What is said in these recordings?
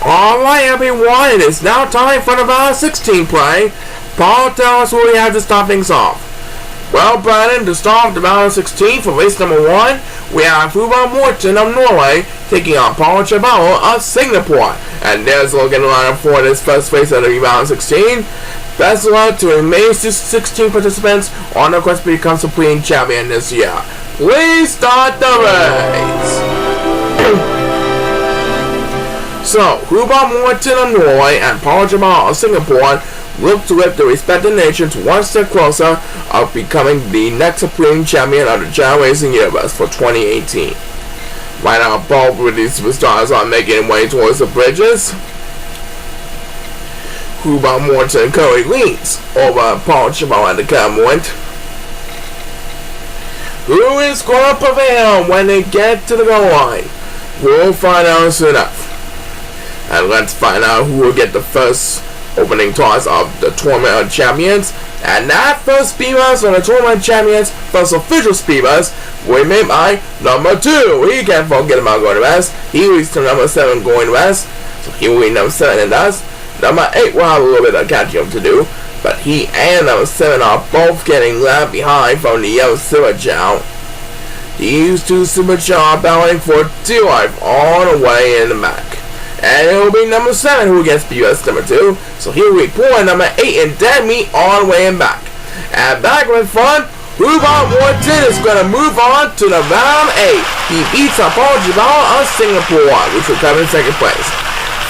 Alright everyone, it is now time for the round 16 play. Paul, tell us who we have to start things off. Well, Brandon, to start off the round 16 for race number 1, we have Hubar Mortin of Norway taking on Paul Jevalo of Singapore. And there's a look at the lineup for this first race of the round 16. Best of luck to the remaining 16 participants on the quest to become Supreme Champion this year. Please start the race. So, Hubar Mortin of Norway and Paul Jevalo of Singapore look to lift their respective nations one step closer of becoming the next Supreme Champion of the Chao Racing Universe for 2018. Right now, both of these superstars are making their way towards the bridges. Hubar Mortin currently leads over Paul Jevalo at the current moment. Who is going to prevail when they get to the goal line? We'll find out soon enough. And let's find out who will get the first opening toss of the Tournament of Champions. And that first speedbus on the Tournament of Champions, first official speedbus, will be made by number 2. He can't forget about going to rest. He leads to number 7 going to rest. So he will be number 7 in dust. Number 8 will have a little bit of catching up to do. But he and number 7 are both getting left behind from the yellow Super Chow. These two Super Chow are battling for dear life all the way in the back. And it will be number 7 who gets BUS number 2. So here we point number 8 and dead meat all the way in back. And back with front, Hubar Mortin is going to move on to the round 8. He beats up Paul Jevalo of Singapore, which will come in second place.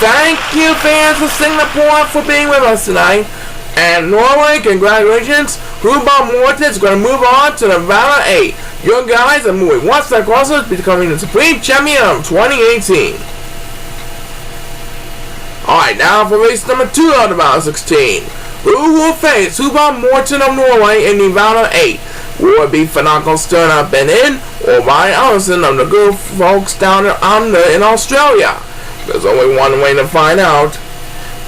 Thank you fans of Singapore for being with us tonight. And Norway, congratulations. Hubar Mortin is going to move on to the round 8. Your guys are moving one step closer to becoming the Supreme Champion of 2018. Alright, now for race number 2 of the round 16. Who will face Hubar Mortin of Norway in the round of 8? Will it be Fenako Stern of Benin or Ryan Alison of the good folks down under in Australia? There's only one way to find out.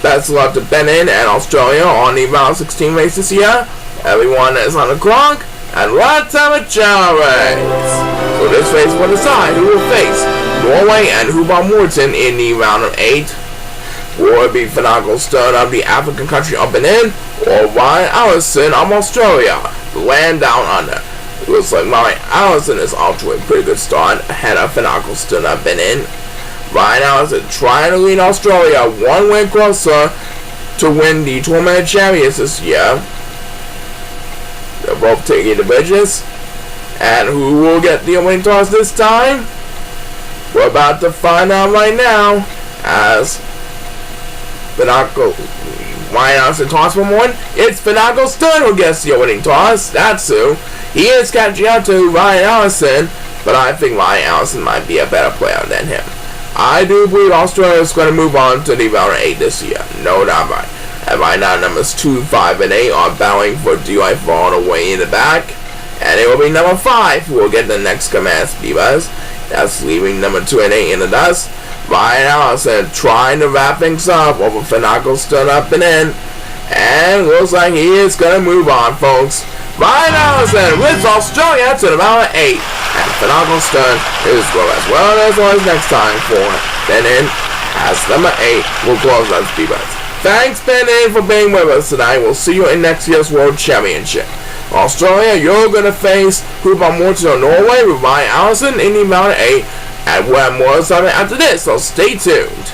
Best of luck to Benin and Australia on the round 16 race this year. Everyone is on the clock, and let's have a Chao race. So this race will decide who will face Norway and Hubar Mortin in the round of 8. Will it be Fenako Stern of the African country of Benin or Ryan Alison of Australia, the land down under? It looks like Ryan Alison is off to a pretty good start ahead of Fenako Stern of Benin. Ryan Alison trying to lead Australia one win closer to win the Tournament of Champions this year. They're both taking the bridges. And who will get the opening toss this time? We're about to find out right now as Ryan Alison toss for one. It's Fenako Stern who gets the opening toss. That's who. He is catching up to Ryan Alison, but I think Ryan Alison might be a better player than him. I do believe Australia is going to move on to the round 8 this year. No doubt about it. And right now, numbers 2, 5, and 8 are battling for DI all the way in the back. And it will be number 5 who will get the next command speedbus. That's leaving number 2 and 8 in the dust. Ryan Alison trying to wrap things up over Fenako Stern up and in. And looks like he is going to move on, folks. Ryan Alison wins Australia to the round of 8. And Fenako Stern is going as well as always next time for Benin as number 8 will close that speedbus. Thanks Benin for being with us tonight. We'll see you in next year's World Championship. Australia, you're going to face Hubar Mortin of Norway with Ryan Alison in the round of 8. And we'll have more something after this, so stay tuned.